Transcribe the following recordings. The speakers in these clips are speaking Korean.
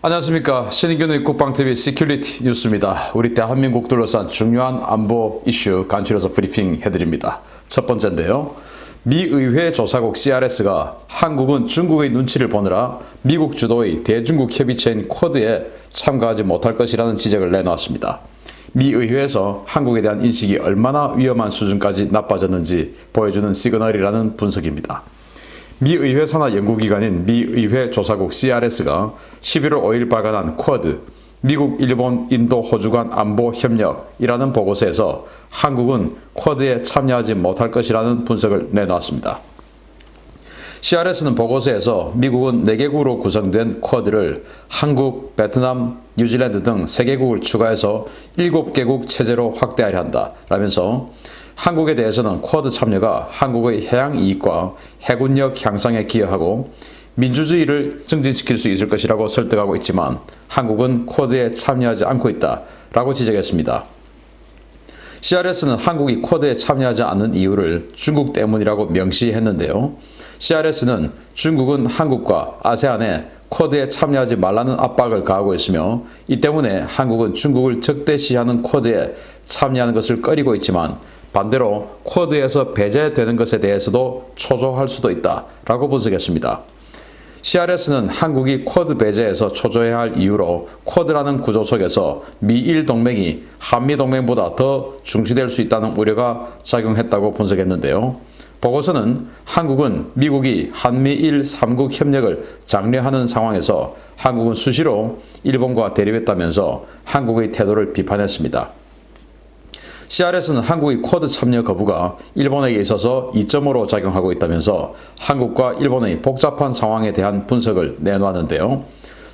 안녕하십니까. 신인균의 국방TV 시큐리티 뉴스입니다. 우리 대한민국 둘러싼 중요한 안보 이슈 간추려서 브리핑 해드립니다. 첫 번째인데요. 미 의회 조사국 CRS가 한국은 중국의 눈치를 보느라 미국 주도의 대중국 협의체인 쿼드에 참가하지 못할 것이라는 지적을 내놓았습니다. 미 의회에서 한국에 대한 인식이 얼마나 위험한 수준까지 나빠졌는지 보여주는 시그널이라는 분석입니다. 미 의회 산하 연구기관인 미 의회 조사국 CRS가 11월 5일 발간한 쿼드, 미국, 일본, 인도, 호주 간 안보 협력이라는 보고서에서 한국은 쿼드에 참여하지 못할 것이라는 분석을 내놓았습니다. CRS는 보고서에서 미국은 4개국으로 구성된 쿼드를 한국, 베트남, 뉴질랜드 등 3개국을 추가해서 7개국 체제로 확대하려 한다 라면서 한국에 대해서는 쿼드 참여가 한국의 해양 이익과 해군력 향상에 기여하고 민주주의를 증진시킬 수 있을 것이라고 설득하고 있지만 한국은 쿼드에 참여하지 않고 있다라고 지적했습니다. CRS는 한국이 쿼드에 참여하지 않는 이유를 중국 때문이라고 명시했는데요. CRS는 중국은 한국과 아세안에 쿼드에 참여하지 말라는 압박을 가하고 있으며 이 때문에 한국은 중국을 적대시하는 쿼드에 참여하는 것을 꺼리고 있지만 반대로 쿼드에서 배제되는 것에 대해서도 초조할 수도 있다라고 분석했습니다. CRS는 한국이 쿼드 배제에서 초조해야 할 이유로 쿼드라는 구조 속에서 미일 동맹이 한미 동맹보다 더 중시될 수 있다는 우려가 작용했다고 분석했는데요. 보고서는 한국은 미국이 한미일 3국 협력을 장려하는 상황에서 한국은 수시로 일본과 대립했다면서 한국의 태도를 비판했습니다. CRS는 한국의 쿼드 참여 거부가 일본에게 있어서 이점으로 작용하고 있다면서 한국과 일본의 복잡한 상황에 대한 분석을 내놓았는데요.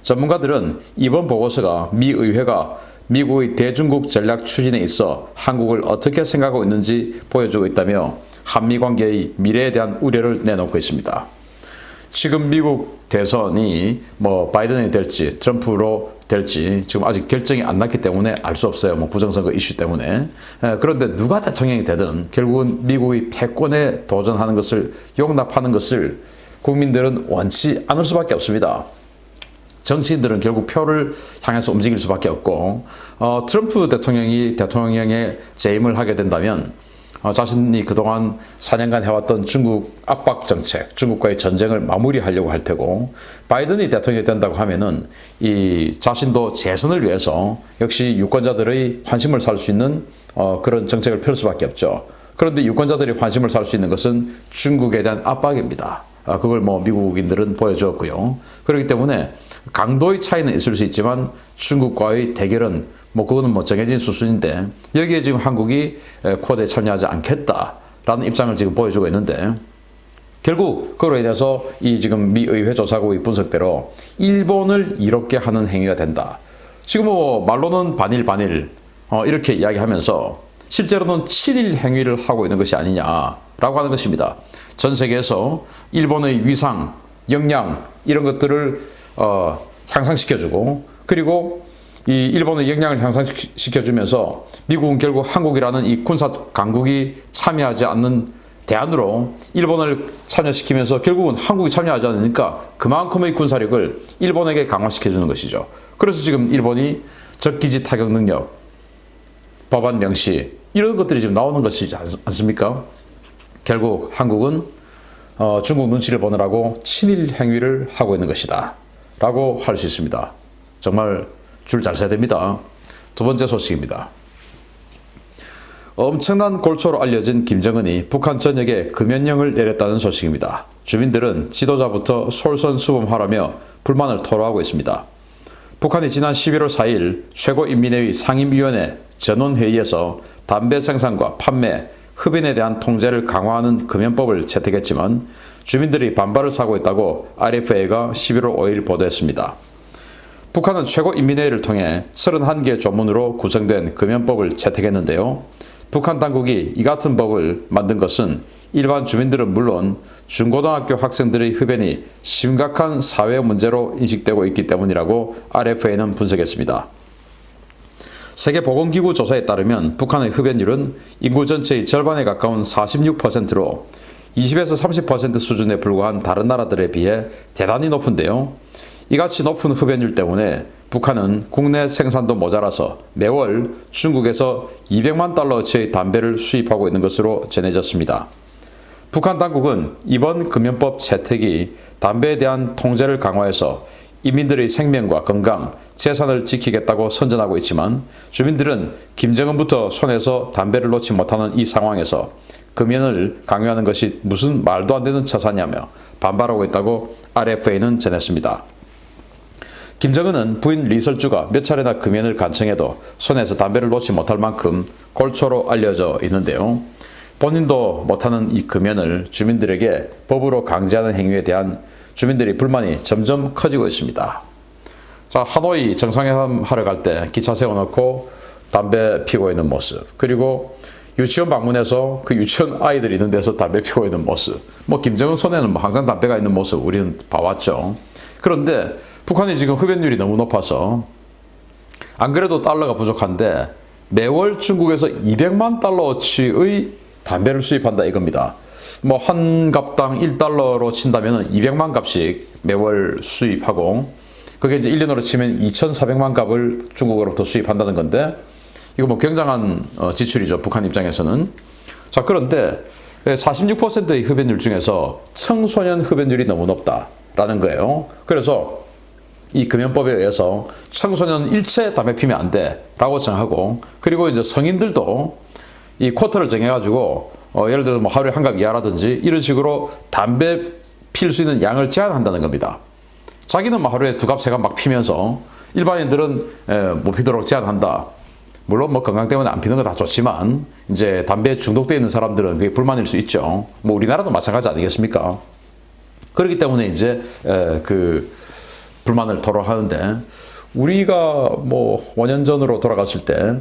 전문가들은 이번 보고서가 미 의회가 미국의 대중국 전략 추진에 있어 한국을 어떻게 생각하고 있는지 보여주고 있다며 한미 관계의 미래에 대한 우려를 내놓고 있습니다. 지금 미국 대선이 바이든이 될지 트럼프로 될지 지금 아직 결정이 안 났기 때문에 알 수 없어요. 부정선거 이슈 때문에. 그런데 누가 대통령이 되든 결국은 미국의 패권에 도전하는 것을 용납하는 것을 국민들은 원치 않을 수밖에 없습니다. 정치인들은 결국 표를 향해서 움직일 수밖에 없고 트럼프 대통령이 대통령에 재임을 하게 된다면 자신이 그동안 4년간 해왔던 중국 압박 정책, 중국과의 전쟁을 마무리하려고 할 테고 바이든이 대통령이 된다고 하면은 이 자신도 재선을 위해서 역시 유권자들의 환심을 살 수 있는 그런 정책을 펼 수밖에 없죠. 그런데 유권자들이 환심을 살 수 있는 것은 중국에 대한 압박입니다. 그걸 미국인들은 보여주었고요. 그렇기 때문에 강도의 차이는 있을 수 있지만 중국과의 대결은 그거는 정해진 수순인데 여기에 지금 한국이 쿼드에 참여하지 않겠다라는 입장을 지금 보여주고 있는데 결국 그로 인해서 이 지금 미 의회 조사국의 분석대로 일본을 이롭게 하는 행위가 된다. 지금 말로는 반일 이렇게 이야기하면서 실제로는 친일 행위를 하고 있는 것이 아니냐라고 하는 것입니다. 전 세계에서 일본의 위상, 역량 이런 것들을 향상시켜주고 그리고 이 일본의 역량을 향상시켜주면서 미국은 결국 한국이라는 이 군사 강국이 참여하지 않는 대안으로 일본을 참여시키면서 결국은 한국이 참여하지 않으니까 그만큼의 군사력을 일본에게 강화시켜주는 것이죠. 그래서 지금 일본이 적기지 타격 능력, 법안 명시 이런 것들이 지금 나오는 것이지 않습니까? 결국 한국은 중국 눈치를 보느라고 친일 행위를 하고 있는 것이다 라고 할 수 있습니다. 정말 줄 잘 서야 됩니다. 두 번째 소식입니다. 엄청난 골초로 알려진 김정은이 북한 전역에 금연령을 내렸다는 소식입니다. 주민들은 지도자부터 솔선수범하라며 불만을 토로하고 있습니다. 북한이 지난 11월 4일 최고인민회의 상임위원회 전원회의에서 담배 생산과 판매, 흡연에 대한 통제를 강화하는 금연법을 채택했지만 주민들이 반발을 사고 있다고 RFA가 11월 5일 보도했습니다. 북한은 최고인민회의를 통해 31개 조문으로 구성된 금연법을 채택했는데요. 북한 당국이 이 같은 법을 만든 것은 일반 주민들은 물론 중고등학교 학생들의 흡연이 심각한 사회 문제로 인식되고 있기 때문이라고 RFA는 분석했습니다. 세계보건기구 조사에 따르면 북한의 흡연율은 인구 전체의 절반에 가까운 46%로 20에서 30% 수준에 불과한 다른 나라들에 비해 대단히 높은데요. 이같이 높은 흡연율 때문에 북한은 국내 생산도 모자라서 매월 중국에서 200만 달러어치의 담배를 수입하고 있는 것으로 전해졌습니다. 북한 당국은 이번 금연법 채택이 담배에 대한 통제를 강화해서 인민들의 생명과 건강, 재산을 지키겠다고 선전하고 있지만 주민들은 김정은부터 손에서 담배를 놓지 못하는 이 상황에서 금연을 강요하는 것이 무슨 말도 안 되는 처사냐며 반발하고 있다고 RFA는 전했습니다. 김정은은 부인 리설주가 몇 차례나 금연을 간청해도 손에서 담배를 놓지 못할 만큼 골초로 알려져 있는데요. 본인도 못하는 이 금연을 주민들에게 법으로 강제하는 행위에 대한 주민들의 불만이 점점 커지고 있습니다. 자, 하노이 정상회담 하러 갈 때 기차 세워놓고 담배 피고 있는 모습, 그리고 유치원 방문해서 그 유치원 아이들이 있는 데서 담배 피고 있는 모습, 김정은 손에는 항상 담배가 있는 모습 우리는 봐왔죠. 그런데 북한이 지금 흡연율이 너무 높아서 안 그래도 달러가 부족한데 매월 중국에서 200만 달러어치의 담배를 수입한다 이겁니다. 한 갑당 1달러로 친다면 200만 갑씩 매월 수입하고, 그게 이제 1년으로 치면 2,400만 갑을 중국으로부터 수입한다는 건데, 이거 굉장한 지출이죠, 북한 입장에서는. 자, 그런데 46%의 흡연율 중에서 청소년 흡연율이 너무 높다라는 거예요. 그래서 이 금연법에 의해서 청소년 일체 담배 피면 안 돼라고 정하고, 그리고 이제 성인들도 이 쿼터를 정해가지고 예를 들어서 하루에 한 갑 이하라든지 이런 식으로 담배 필 수 있는 양을 제한한다는 겁니다. 자기는 하루에 두 갑, 세 갑 막 피면서 일반인들은 못 피도록 제한한다. 물론 건강 때문에 안 피는 거 다 좋지만 이제 담배에 중독되어 있는 사람들은 그게 불만일 수 있죠. 우리나라도 마찬가지 아니겠습니까? 그렇기 때문에 이제 그 불만을 토로하는데, 우리가 5년 전으로 돌아갔을 때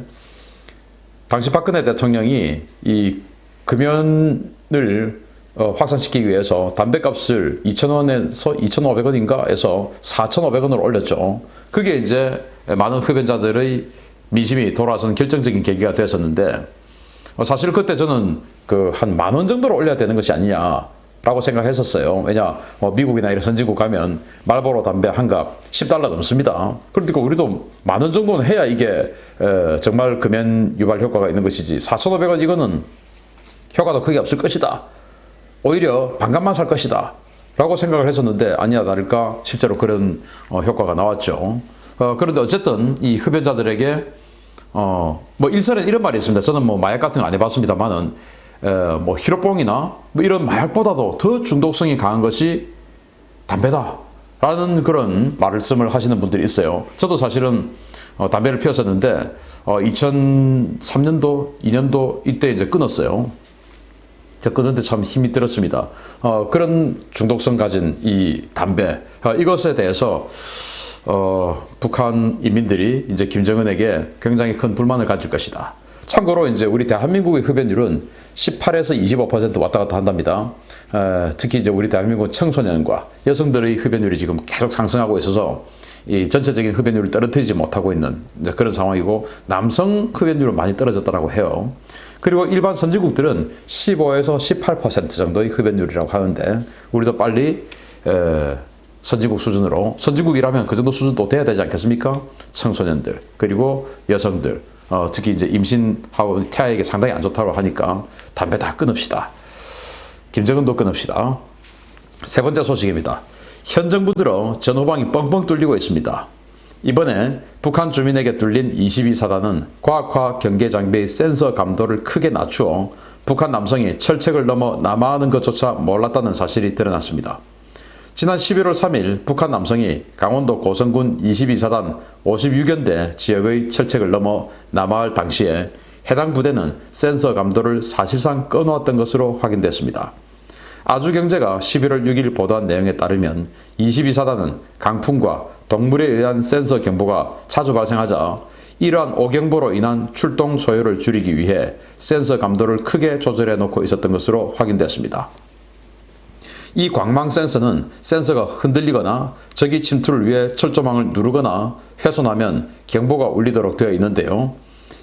당시 박근혜 대통령이 이 금연을 확산시키기 위해서 담배값을 2,000원에서 2,500원인가 해서 4,500원으로 올렸죠. 그게 이제 많은 흡연자들의 민심이 돌아서는 결정적인 계기가 되었었는데, 사실 그때 저는 한 10,000원 정도로 올려야 되는 것이 아니냐라고 생각했었어요. 왜냐, 미국이나 이런 선진국 가면 말보로 담배 한 갑 10달러 넘습니다. 그러니까 우리도 10,000원 정도는 해야 이게 정말 금연 유발 효과가 있는 것이지, 4,500원 이거는 효과도 크게 없을 것이다, 오히려 반값만 살 것이다 라고 생각을 했었는데, 아니야 다를까 실제로 그런 효과가 나왔죠. 그런데 어쨌든 이 흡연자들에게 일선에 이런 말이 있습니다. 저는 마약 같은 거 안 해봤습니다만은 히로뽕이나 이런 마약보다도 더 중독성이 강한 것이 담배다 라는 그런 말씀을 하시는 분들이 있어요. 저도 사실은 담배를 피웠었는데 2003년도 2년도 이때 이제 끊었어요. 제가 끊었는데 참 힘이 들었습니다. 그런 중독성 가진 이 담배, 이것에 대해서 북한 인민들이 이제 김정은에게 굉장히 큰 불만을 가질 것이다. 참고로 이제 우리 대한민국의 흡연율은 18에서 25% 왔다 갔다 한답니다. 특히 이제 우리 대한민국 청소년과 여성들의 흡연율이 지금 계속 상승하고 있어서 이 전체적인 흡연율을 떨어뜨리지 못하고 있는 이제 그런 상황이고, 남성 흡연율은 많이 떨어졌다고 해요. 그리고 일반 선진국들은 15에서 18% 정도의 흡연율이라고 하는데, 우리도 빨리 선진국 수준으로, 선진국이라면 그 정도 수준도 돼야 되지 않겠습니까? 청소년들, 그리고 여성들, 특히 이제 임신하고 태아에게 상당히 안 좋다고 하니까 담배 다 끊읍시다. 김정은도 끊읍시다. 세 번째 소식입니다. 현 정부 들어 전후방이 뻥뻥 뚫리고 있습니다. 이번에 북한 주민에게 뚫린 22사단은 과학화 경계 장비의 센서 감도를 크게 낮추어 북한 남성이 철책을 넘어 남하하는 것조차 몰랐다는 사실이 드러났습니다. 지난 11월 3일 북한 남성이 강원도 고성군 22사단 56연대 지역의 철책을 넘어 남하할 당시에 해당 부대는 센서 감도를 사실상 꺼놓았던 것으로 확인됐습니다. 아주경제가 11월 6일 보도한 내용에 따르면 22사단은 강풍과 동물에 의한 센서 경보가 자주 발생하자 이러한 오경보로 인한 출동 소요를 줄이기 위해 센서 감도를 크게 조절해 놓고 있었던 것으로 확인됐습니다. 이 광망 센서는 센서가 흔들리거나 적이 침투를 위해 철조망을 누르거나 훼손하면 경보가 울리도록 되어 있는데요.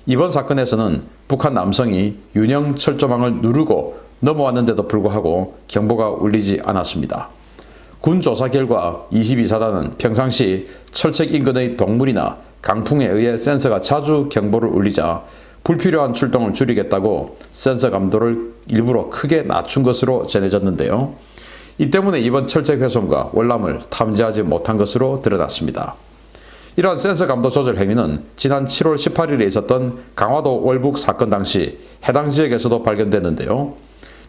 이번 사건에서는 북한 남성이 윤형 철조망을 누르고 넘어왔는데도 불구하고 경보가 울리지 않았습니다. 군 조사 결과 22사단은 평상시 철책 인근의 동물이나 강풍에 의해 센서가 자주 경보를 울리자 불필요한 출동을 줄이겠다고 센서 감도를 일부러 크게 낮춘 것으로 전해졌는데요. 이 때문에 이번 철책 훼손과 월남을 탐지하지 못한 것으로 드러났습니다. 이러한 센서 감도 조절 행위는 지난 7월 18일에 있었던 강화도 월북 사건 당시 해당 지역에서도 발견됐는데요.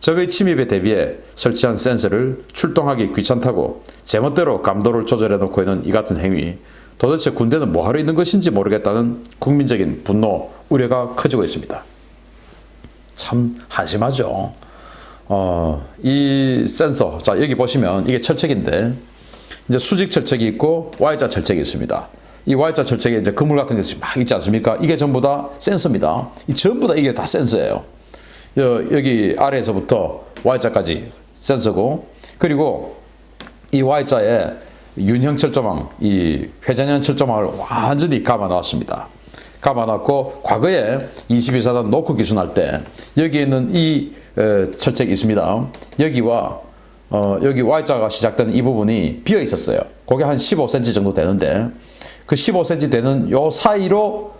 적의 침입에 대비해 설치한 센서를 출동하기 귀찮다고 제멋대로 감도를 조절해 놓고 있는 이 같은 행위, 도대체 군대는 뭐하러 있는 것인지 모르겠다는 국민적인 분노, 우려가 커지고 있습니다. 참 한심하죠. 이 센서, 자 여기 보시면 이게 철책인데 이제 수직 철책이 있고 Y자 철책이 있습니다. 이 Y자 철책에 이제 그물 같은 것이 막 있지 않습니까? 이게 전부 다 센서입니다. 전부 다 이게 다 센서예요. 여기 아래에서부터 Y자까지 센서고, 그리고 이 Y자에 윤형 철조망, 이 회전형 철조망을 완전히 감아놨습니다. 감아놨고, 과거에 22사단 노크 기순할 때 여기에 있는 이 철책이 있습니다. 여기와 여기 Y자가 시작되는 이 부분이 비어 있었어요. 그게 한 15cm 정도 되는데 그 15cm 되는 요 사이로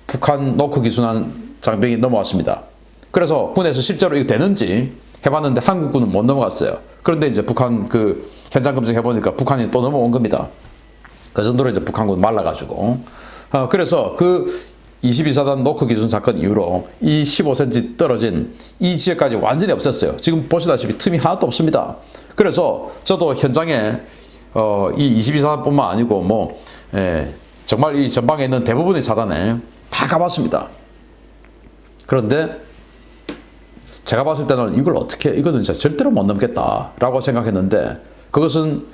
북한 노크 기순한 장병이 넘어왔습니다. 그래서 군에서 실제로 이거 되는지 해봤는데 한국군은 못 넘어갔어요. 그런데 이제 북한 그 현장 검증 해보니까 북한이 또 넘어온 겁니다. 그 정도로 이제 북한군 말라가지고. 그래서 그 22사단 노크 기준 사건 이후로 이 15cm 떨어진 이 지역까지 완전히 없앴어요. 지금 보시다시피 틈이 하나도 없습니다. 그래서 저도 현장에 이 22사단뿐만 아니고 정말 이 전방에 있는 대부분의 사단에 다 가봤습니다. 그런데 제가 봤을 때는 이거는 진짜 절대로 못 넘겠다라고 생각했는데, 그것은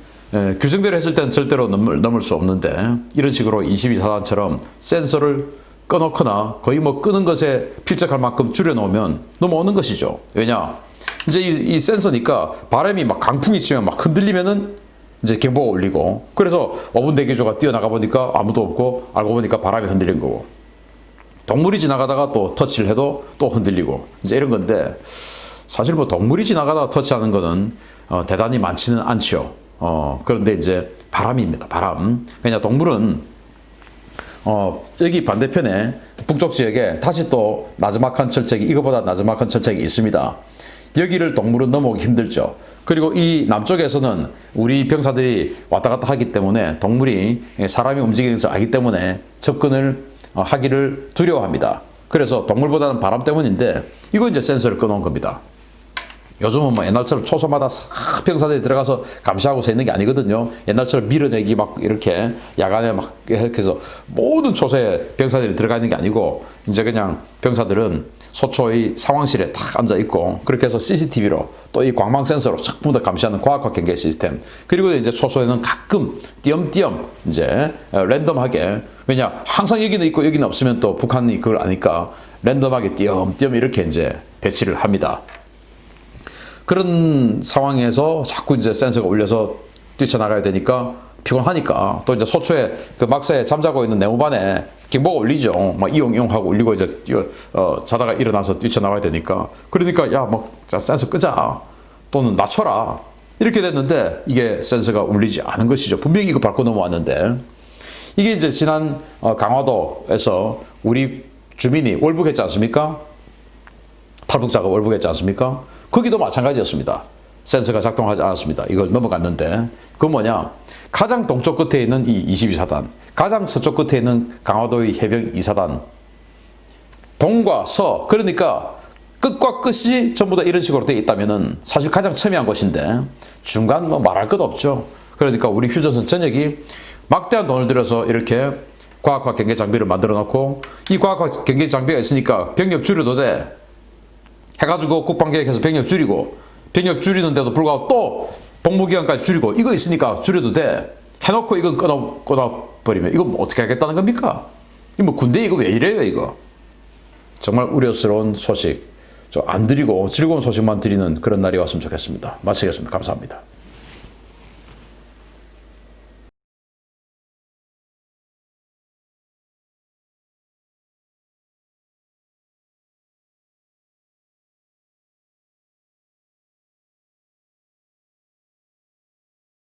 규정대로 했을 때는 절대로 넘을 수 없는데, 이런 식으로 22사단처럼 센서를 꺼놓거나 거의 끄는 것에 필적할 만큼 줄여놓으면 넘어오는 것이죠. 왜냐? 이제 이 센서니까 바람이 막 강풍이 치면 막 흔들리면은 이제 경보가 울리고, 그래서 5분 대기조가 뛰어나가 보니까 아무도 없고, 알고 보니까 바람이 흔들린 거고, 동물이 지나가다가 또 터치를 해도 또 흔들리고, 이제 이런 건데, 사실 동물이 지나가다가 터치하는 거는 대단히 많지는 않죠. 그런데 이제 바람입니다. 바람. 왜냐, 동물은 여기 반대편에 북쪽 지역에 다시 또 나즈막한 철책이, 이거보다 나즈막한 철책이 있습니다. 여기를 동물은 넘어오기 힘들죠. 그리고 이 남쪽에서는 우리 병사들이 왔다 갔다 하기 때문에 동물이 사람이 움직이는 것을 알기 때문에 접근을 하기를 두려워합니다. 그래서 동물보다는 바람 때문인데, 이거 이제 센서를 꺼놓은 겁니다. 요즘은 옛날처럼 초소마다 싹 병사들이 들어가서 감시하고 서 있는 게 아니거든요. 옛날처럼 밀어내기 막 이렇게 야간에 막 해서 모든 초소에 병사들이 들어가 있는 게 아니고, 이제 그냥 병사들은 소초의 상황실에 딱 앉아 있고, 그렇게 해서 CCTV로 또 이 광방 센서로 전부 다 감시하는 과학화 경계 시스템. 그리고 이제 초소에는 가끔 띄엄띄엄 이제 랜덤하게, 왜냐 항상 여기는 있고 여기는 없으면 또 북한이 그걸 아니까 랜덤하게 띄엄띄엄 이렇게 이제 배치를 합니다. 그런 상황에서 자꾸 이제 센서가 울려서 뛰쳐나가야 되니까 피곤하니까, 또 이제 소초에 그 막사에 잠자고 있는 내무반에 경보가 울리죠. 막 이용하고 울리고 이제 자다가 일어나서 뛰쳐나가야 되니까. 그러니까 자, 센서 끄자. 또는 낮춰라. 이렇게 됐는데 이게 센서가 울리지 않은 것이죠. 분명히 이거 밟고 넘어왔는데. 이게 이제 지난 강화도에서 우리 주민이 월북했지 않습니까? 탈북자가 월북했지 않습니까? 거기도 마찬가지였습니다. 센서가 작동하지 않았습니다. 이걸 넘어갔는데, 그건 뭐냐? 가장 동쪽 끝에 있는 이 22사단, 가장 서쪽 끝에 있는 강화도의 해병 2사단, 동과 서, 그러니까 끝과 끝이 전부 다 이런 식으로 되어 있다면은 사실 가장 첨예한 곳인데, 중간 말할 것도 없죠. 그러니까 우리 휴전선 전역이 막대한 돈을 들여서 이렇게 과학화 경계 장비를 만들어 놓고, 이 과학화 경계 장비가 있으니까 병력 줄여도 돼. 해가지고 국방계획해서 병력 줄이고, 병력 줄이는데도 불구하고 또 복무기간까지 줄이고, 이거 있으니까 줄여도 돼. 해놓고 이건 끊어버리면 이거 어떻게 하겠다는 겁니까? 군대 이거 왜 이래요, 이거? 정말 우려스러운 소식, 안 드리고 즐거운 소식만 드리는 그런 날이 왔으면 좋겠습니다. 마치겠습니다. 감사합니다.